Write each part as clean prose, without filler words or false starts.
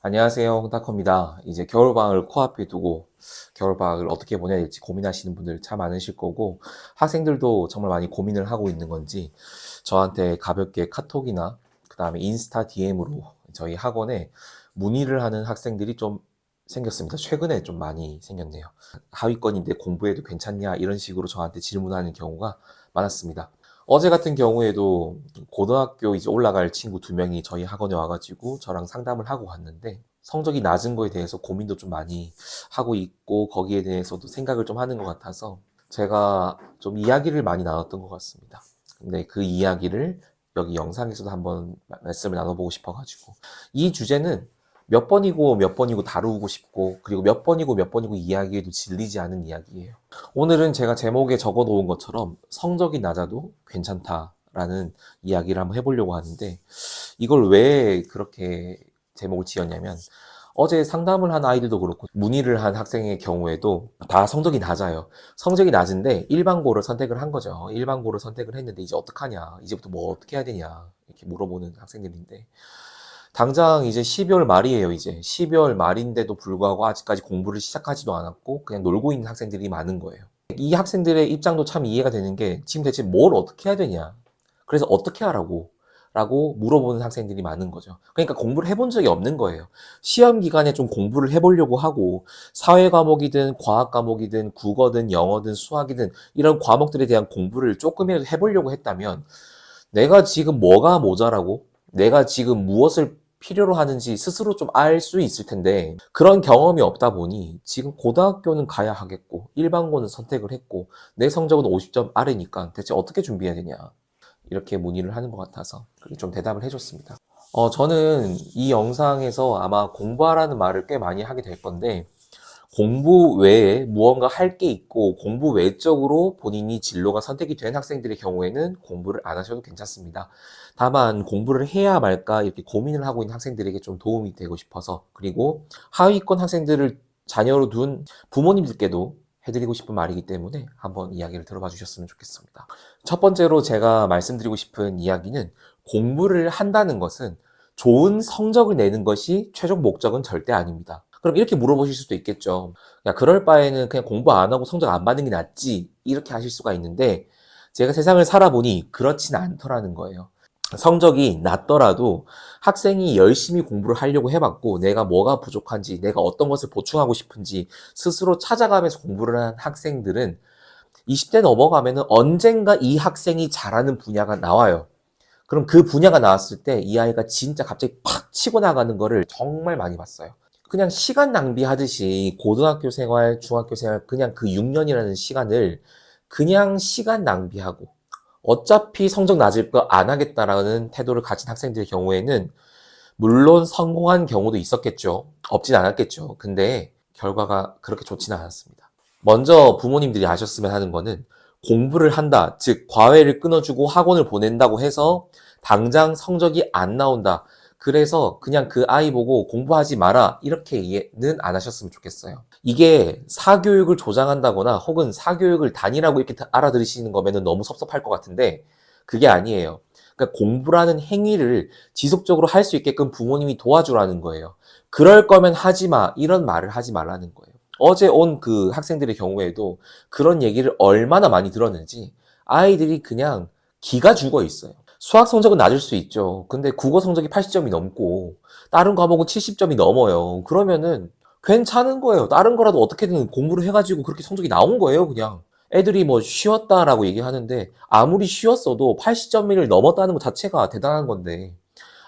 안녕하세요. 홍타커입니다. 이제 겨울방학을 코앞에 두고 겨울방학을 어떻게 보내야 될지 고민하시는 분들 참 많으실 거고, 학생들도 정말 많이 고민을 하고 있는 건지 저한테 가볍게 카톡이나 그 다음에 인스타 DM으로 저희 학원에 문의를 하는 학생들이 좀 생겼습니다. 최근에 좀 많이 생겼네요. 하위권인데 공부해도 괜찮냐 이런 식으로 저한테 질문하는 경우가 많았습니다. 어제 같은 경우에도 고등학교 이제 올라갈 친구 2명이 저희 학원에 와가지고 저랑 상담을 하고 갔는데, 성적이 낮은 거에 대해서 고민도 좀 많이 하고 있고 거기에 대해서도 생각을 좀 하는 것 같아서 제가 좀 이야기를 많이 나눴던 것 같습니다. 근데 그 이야기를 여기 영상에서도 한번 말씀을 나눠보고 싶어가지고, 이 주제는 몇 번이고 몇 번이고 다루고 싶고, 그리고 몇 번이고 몇 번이고 이야기해도 질리지 않은 이야기예요. 오늘은 제가 제목에 적어 놓은 것처럼 성적이 낮아도 괜찮다라는 이야기를 한번 해보려고 하는데, 이걸 왜 그렇게 제목을 지었냐면, 어제 상담을 한 아이들도 그렇고 문의를 한 학생의 경우에도 다 성적이 낮아요. 성적이 낮은데 일반고를 선택을 한 거죠. 일반고를 선택을 했는데 이제 어떡하냐, 이제부터 뭐 어떻게 해야 되냐 이렇게 물어보는 학생들인데, 당장 이제 12월 말이에요. 이제 12월 말인데도 불구하고 아직까지 공부를 시작하지도 않았고 그냥 놀고 있는 학생들이 많은 거예요. 이 학생들의 입장도 참 이해가 되는 게, 지금 대체 뭘 어떻게 해야 되냐, 그래서 어떻게 하라고 라고 물어보는 학생들이 많은 거죠. 그러니까 공부를 해본 적이 없는 거예요. 시험 기간에 좀 공부를 해보려고 하고, 사회 과목이든 과학 과목이든 국어든 영어든 수학이든 이런 과목들에 대한 공부를 조금이라도 해보려고 했다면, 내가 지금 뭐가 모자라고 내가 지금 무엇을 필요로 하는지 스스로 좀 알 수 있을 텐데, 그런 경험이 없다 보니 지금 고등학교는 가야 하겠고 일반고는 선택을 했고 내 성적은 50점 아래니까 대체 어떻게 준비해야 되냐, 이렇게 문의를 하는 것 같아서 좀 대답을 해줬습니다. 저는 이 영상에서 아마 공부하라는 말을 꽤 많이 하게 될 건데, 공부 외에 무언가 할 게 있고 공부 외적으로 본인이 진로가 선택이 된 학생들의 경우에는 공부를 안 하셔도 괜찮습니다. 다만 공부를 해야 말까 이렇게 고민을 하고 있는 학생들에게 좀 도움이 되고 싶어서, 그리고 하위권 학생들을 자녀로 둔 부모님들께도 해드리고 싶은 말이기 때문에 한번 이야기를 들어봐 주셨으면 좋겠습니다. 첫 번째로 제가 말씀드리고 싶은 이야기는, 공부를 한다는 것은 좋은 성적을 내는 것이 최종 목적은 절대 아닙니다. 그럼 이렇게 물어보실 수도 있겠죠. 야, 그럴 바에는 그냥 공부 안 하고 성적 안 받는 게 낫지, 이렇게 하실 수가 있는데, 제가 세상을 살아보니 그렇진 않더라는 거예요. 성적이 낮더라도 학생이 열심히 공부를 하려고 해봤고 내가 뭐가 부족한지, 내가 어떤 것을 보충하고 싶은지 스스로 찾아가면서 공부를 한 학생들은 20대 넘어가면은 언젠가 이 학생이 잘하는 분야가 나와요. 그럼 그 분야가 나왔을 때 이 아이가 진짜 갑자기 팍 치고 나가는 거를 정말 많이 봤어요. 그냥 시간 낭비하듯이 고등학교 생활, 중학교 생활, 그냥 그 6년이라는 시간을 그냥 시간 낭비하고 어차피 성적 낮을 거 안 하겠다라는 태도를 가진 학생들의 경우에는, 물론 성공한 경우도 있었겠죠. 없진 않았겠죠. 근데 결과가 그렇게 좋지는 않았습니다. 먼저 부모님들이 아셨으면 하는 거는, 공부를 한다, 즉 과외를 끊어주고 학원을 보낸다고 해서 당장 성적이 안 나온다, 그래서 그냥 그 아이 보고 공부하지 마라, 이렇게 이해는 안 하셨으면 좋겠어요. 이게 사교육을 조장한다거나 혹은 사교육을 단이라고 이렇게 알아들으시는 거면 너무 섭섭할 것 같은데, 그게 아니에요. 그러니까 공부라는 행위를 지속적으로 할 수 있게끔 부모님이 도와주라는 거예요. 그럴 거면 하지 마, 이런 말을 하지 말라는 거예요. 어제 온 그 학생들의 경우에도 그런 얘기를 얼마나 많이 들었는지, 아이들이 그냥 기가 죽어 있어요. 수학 성적은 낮을 수 있죠. 근데 국어 성적이 80점이 넘고 다른 과목은 70점이 넘어요. 그러면은 괜찮은 거예요. 다른 거라도 어떻게든 공부를 해가지고 그렇게 성적이 나온 거예요, 그냥. 애들이 뭐 쉬웠다라고 얘기하는데, 아무리 쉬웠어도 80점을 넘었다는 것 자체가 대단한 건데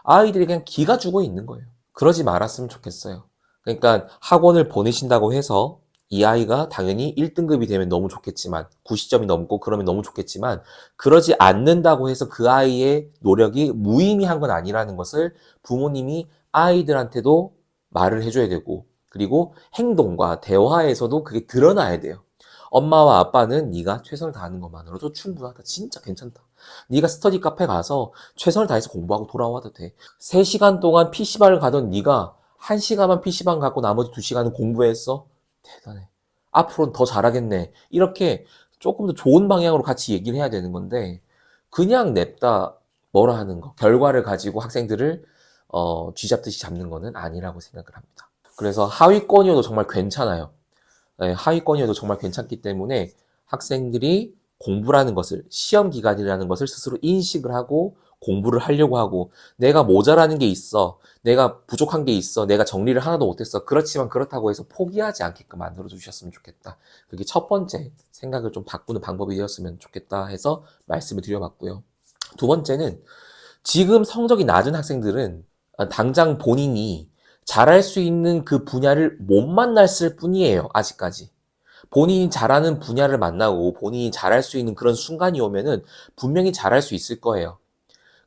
아이들이 그냥 기가 죽어 있는 거예요. 그러지 말았으면 좋겠어요. 그러니까 학원을 보내신다고 해서 이 아이가 당연히 1등급이 되면 너무 좋겠지만, 90점이 넘고 그러면 너무 좋겠지만, 그러지 않는다고 해서 그 아이의 노력이 무의미한 건 아니라는 것을 부모님이 아이들한테도 말을 해줘야 되고, 그리고 행동과 대화에서도 그게 드러나야 돼요. 엄마와 아빠는 네가 최선을 다하는 것만으로도 충분하다. 진짜 괜찮다. 네가 스터디 카페 가서 최선을 다해서 공부하고 돌아와도 돼. 3시간 동안 PC방을 가던 네가 1시간만 PC방 갖고 나머지 2시간은 공부했어? 대단해. 앞으로는 더 잘하겠네. 이렇게 조금 더 좋은 방향으로 같이 얘기를 해야 되는 건데, 그냥 냅다 뭐라 하는 거, 결과를 가지고 학생들을 쥐잡듯이 잡는 거는 아니라고 생각을 합니다. 그래서 하위권이어도 정말 괜찮아요. 네, 하위권이어도 정말 괜찮기 때문에 학생들이 공부라는 것을, 시험 기간이라는 것을 스스로 인식을 하고 공부를 하려고 하고, 내가 모자라는 게 있어, 내가 부족한 게 있어, 내가 정리를 하나도 못했어, 그렇지만 그렇다고 해서 포기하지 않게끔 만들어 주셨으면 좋겠다. 그게 첫 번째 생각을 좀 바꾸는 방법이 되었으면 좋겠다 해서 말씀을 드려봤고요. 두 번째는, 지금 성적이 낮은 학생들은 당장 본인이 잘할 수 있는 그 분야를 못 만났을 뿐이에요. 아직까지. 본인이 잘하는 분야를 만나고 본인이 잘할 수 있는 그런 순간이 오면은 분명히 잘할 수 있을 거예요.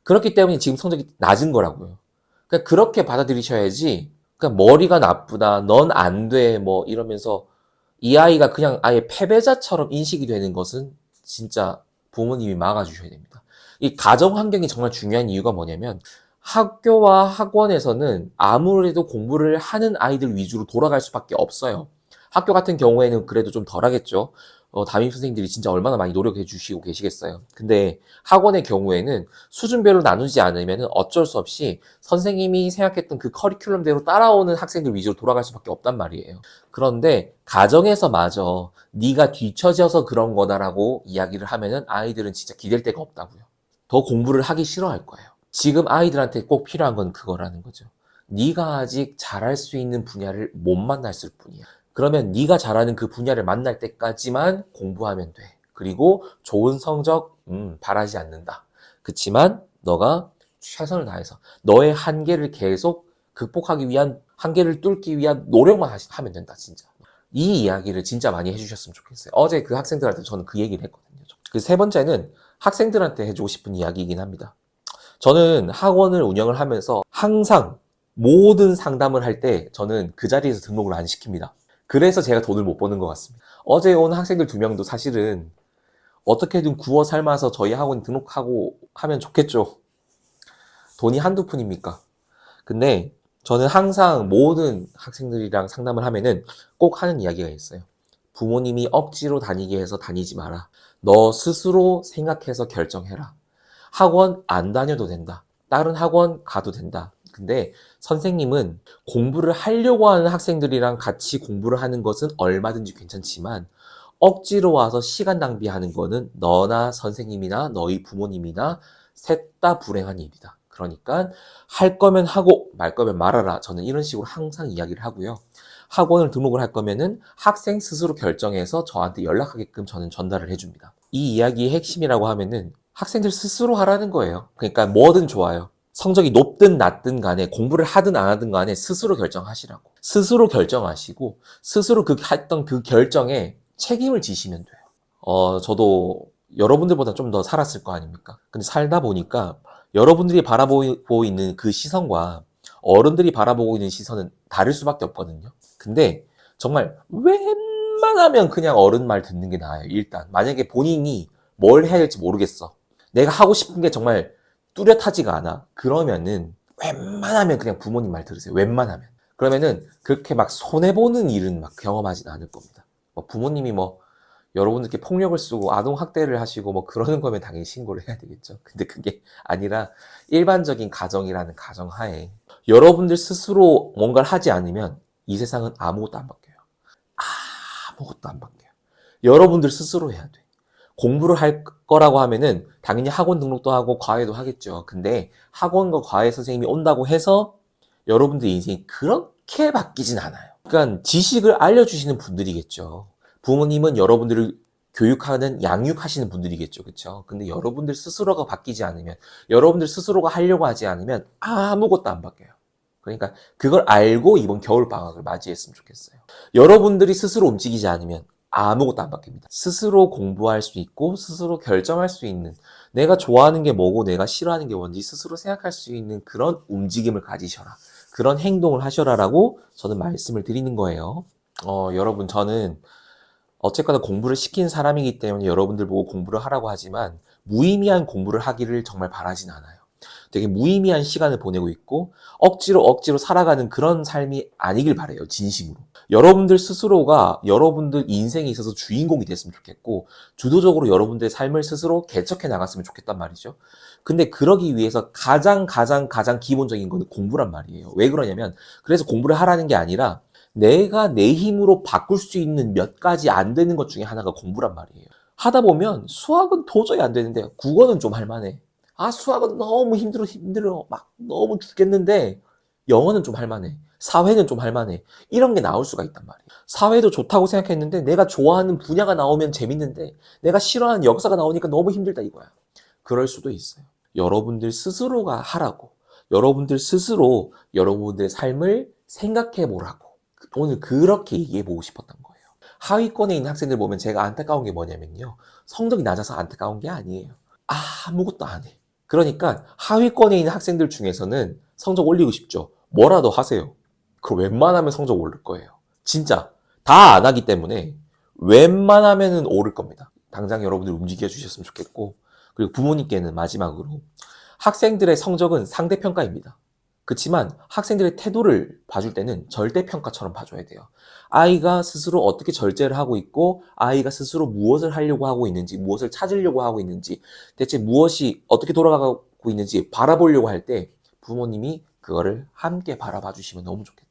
그렇기 때문에 지금 성적이 낮은 거라고요. 그러니까 그렇게 받아들이셔야지, 그러니까 머리가 나쁘다, 넌 안 돼, 뭐 이러면서 이 아이가 그냥 아예 패배자처럼 인식이 되는 것은 진짜 부모님이 막아주셔야 됩니다. 이 가정 환경이 정말 중요한 이유가 뭐냐면, 학교와 학원에서는 아무래도 공부를 하는 아이들 위주로 돌아갈 수밖에 없어요. 학교 같은 경우에는 그래도 좀 덜하겠죠. 담임 선생님들이 진짜 얼마나 많이 노력해 주시고 계시겠어요. 근데 학원의 경우에는 수준별로 나누지 않으면 어쩔 수 없이 선생님이 생각했던 그 커리큘럼대로 따라오는 학생들 위주로 돌아갈 수밖에 없단 말이에요. 그런데 가정에서마저 네가 뒤처져서 그런 거다라고 이야기를 하면은 아이들은 진짜 기댈 데가 없다고요. 더 공부를 하기 싫어할 거예요. 지금 아이들한테 꼭 필요한 건 그거라는 거죠. 네가 아직 잘할 수 있는 분야를 못 만났을 뿐이야. 그러면 네가 잘하는 그 분야를 만날 때까지만 공부하면 돼. 그리고 좋은 성적 바라지 않는다. 그치만 너가 최선을 다해서 너의 한계를 계속 극복하기 위한, 한계를 뚫기 위한 노력만 하면 된다. 진짜. 이 이야기를 진짜 많이 해주셨으면 좋겠어요. 어제 그 학생들한테 저는 그 얘기를 했거든요. 그 세 번째는 학생들한테 해주고 싶은 이야기이긴 합니다. 저는 학원을 운영을 하면서 항상 모든 상담을 할 때 저는 그 자리에서 등록을 안 시킵니다. 그래서 제가 돈을 못 버는 것 같습니다. 어제 온 학생들 2명도 사실은 어떻게든 구워 삶아서 저희 학원 등록하고 하면 좋겠죠. 돈이 한두 푼입니까? 근데 저는 항상 모든 학생들이랑 상담을 하면은 꼭 하는 이야기가 있어요. 부모님이 억지로 다니게 해서 다니지 마라. 너 스스로 생각해서 결정해라. 학원 안 다녀도 된다. 다른 학원 가도 된다. 근데 선생님은 공부를 하려고 하는 학생들이랑 같이 공부를 하는 것은 얼마든지 괜찮지만, 억지로 와서 시간 낭비하는 거는 너나 선생님이나 너희 부모님이나 셋 다 불행한 일이다. 그러니까 할 거면 하고 말 거면 말아라. 저는 이런 식으로 항상 이야기를 하고요. 학원을 등록을 할 거면은 학생 스스로 결정해서 저한테 연락하게끔 저는 전달을 해줍니다. 이 이야기의 핵심이라고 하면은 학생들 스스로 하라는 거예요. 그러니까 뭐든 좋아요. 성적이 높든 낮든 간에, 공부를 하든 안 하든 간에 스스로 결정하시라고. 스스로 결정하시고 스스로 했던 그 결정에 책임을 지시면 돼요. 저도 여러분들보다 좀 더 살았을 거 아닙니까? 근데 살다 보니까 여러분들이 바라보고 있는 그 시선과 어른들이 바라보고 있는 시선은 다를 수밖에 없거든요. 근데 정말 웬만하면 그냥 어른 말 듣는 게 나아요. 일단 만약에 본인이 뭘 해야 될지 모르겠어, 내가 하고 싶은 게 정말 뚜렷하지가 않아, 그러면은 웬만하면 그냥 부모님 말 들으세요. 웬만하면. 그러면은 그렇게 막 손해보는 일은 막 경험하진 않을 겁니다. 부모님이 여러분들께 폭력을 쓰고 아동학대를 하시고 그러는 거면 당연히 신고를 해야 되겠죠. 근데 그게 아니라 일반적인 가정이라는 가정하에 여러분들 스스로 뭔가를 하지 않으면 이 세상은 아무것도 안 바뀌어요. 아무것도 안 바뀌어요. 여러분들 스스로 해야 돼. 공부를 할 거라고 하면은 당연히 학원 등록도 하고 과외도 하겠죠. 근데 학원과 과외 선생님이 온다고 해서 여러분들 인생이 그렇게 바뀌진 않아요. 그러니까 지식을 알려주시는 분들이겠죠. 부모님은 여러분들을 교육하는, 양육하시는 분들이겠죠. 그렇죠? 근데 여러분들 스스로가 바뀌지 않으면, 여러분들 스스로가 하려고 하지 않으면 아무것도 안 바뀌어요. 그러니까 그걸 알고 이번 겨울방학을 맞이했으면 좋겠어요. 여러분들이 스스로 움직이지 않으면 아무것도 안 바뀝니다. 스스로 공부할 수 있고 스스로 결정할 수 있는, 내가 좋아하는 게 뭐고 내가 싫어하는 게 뭔지 스스로 생각할 수 있는 그런 움직임을 가지셔라. 그런 행동을 하셔라라고 저는 말씀을 드리는 거예요. 여러분, 저는 어쨌거나 공부를 시킨 사람이기 때문에 여러분들 보고 공부를 하라고 하지만 무의미한 공부를 하기를 정말 바라진 않아요. 되게 무의미한 시간을 보내고 있고 억지로 살아가는 그런 삶이 아니길 바라요. 진심으로. 여러분들 스스로가 여러분들 인생에 있어서 주인공이 됐으면 좋겠고 주도적으로 여러분들의 삶을 스스로 개척해 나갔으면 좋겠단 말이죠. 근데 그러기 위해서 가장 기본적인 거는 공부란 말이에요. 왜 그러냐면 그래서 공부를 하라는 게 아니라 내가 내 힘으로 바꿀 수 있는 몇 가지 안 되는 것 중에 하나가 공부란 말이에요. 하다 보면 수학은 도저히 안 되는데 국어는 좀 할만해. 아, 수학은 너무 힘들어. 막 너무 죽겠는데 영어는 좀 할만해. 사회는 좀 할만해. 이런 게 나올 수가 있단 말이에요. 사회도 좋다고 생각했는데 내가 좋아하는 분야가 나오면 재밌는데 내가 싫어하는 역사가 나오니까 너무 힘들다 이거야. 그럴 수도 있어요. 여러분들 스스로가 하라고. 여러분들 스스로 여러분들의 삶을 생각해 보라고. 오늘 그렇게 얘기해 보고 싶었던 거예요. 하위권에 있는 학생들 보면 제가 안타까운 게 뭐냐면요. 성적이 낮아서 안타까운 게 아니에요. 아무것도 안 해. 그러니까 하위권에 있는 학생들 중에서는 성적 올리고 싶죠. 뭐라도 하세요. 그럼 웬만하면 성적 오를 거예요. 진짜 다 안 하기 때문에 웬만하면은 오를 겁니다. 당장 여러분들 움직여 주셨으면 좋겠고, 그리고 부모님께는 마지막으로 학생들의 성적은 상대평가입니다. 그렇지만 학생들의 태도를 봐줄 때는 절대평가처럼 봐줘야 돼요. 아이가 스스로 어떻게 절제를 하고 있고 아이가 스스로 무엇을 하려고 하고 있는지, 무엇을 찾으려고 하고 있는지, 대체 무엇이 어떻게 돌아가고 있는지 바라보려고 할 때 부모님이 그거를 함께 바라봐 주시면 너무 좋겠다.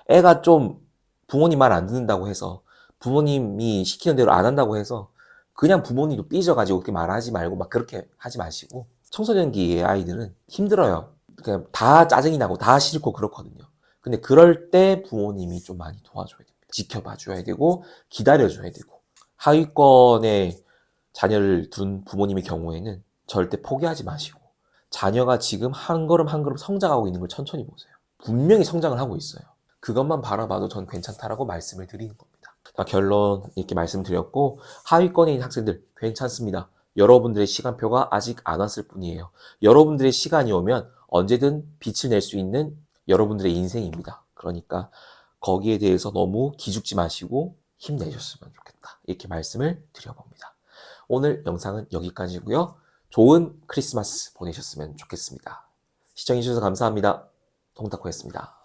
애가 좀 부모님 말 안 듣는다고 해서, 부모님이 시키는 대로 안 한다고 해서 그냥 부모님도 삐져가지고 그렇게 말하지 말고 막 그렇게 하지 마시고, 청소년기의 아이들은 힘들어요. 그냥 다 짜증이 나고 다 싫고 그렇거든요. 근데 그럴 때 부모님이 좀 많이 도와줘야 됩니다. 지켜봐 줘야 되고 기다려줘야 되고, 하위권에 자녀를 둔 부모님의 경우에는 절대 포기하지 마시고 자녀가 지금 한 걸음 한 걸음 성장하고 있는 걸 천천히 보세요. 분명히 성장을 하고 있어요. 그것만 바라봐도 전 괜찮다라고 말씀을 드리는 겁니다. 결론 이렇게 말씀드렸고, 하위권에 있는 학생들 괜찮습니다. 여러분들의 시간표가 아직 안 왔을 뿐이에요. 여러분들의 시간이 오면 언제든 빛을 낼 수 있는 여러분들의 인생입니다. 그러니까 거기에 대해서 너무 기죽지 마시고 힘내셨으면 좋겠다. 이렇게 말씀을 드려봅니다. 오늘 영상은 여기까지고요. 좋은 크리스마스 보내셨으면 좋겠습니다. 시청해주셔서 감사합니다. 동탁구였습니다.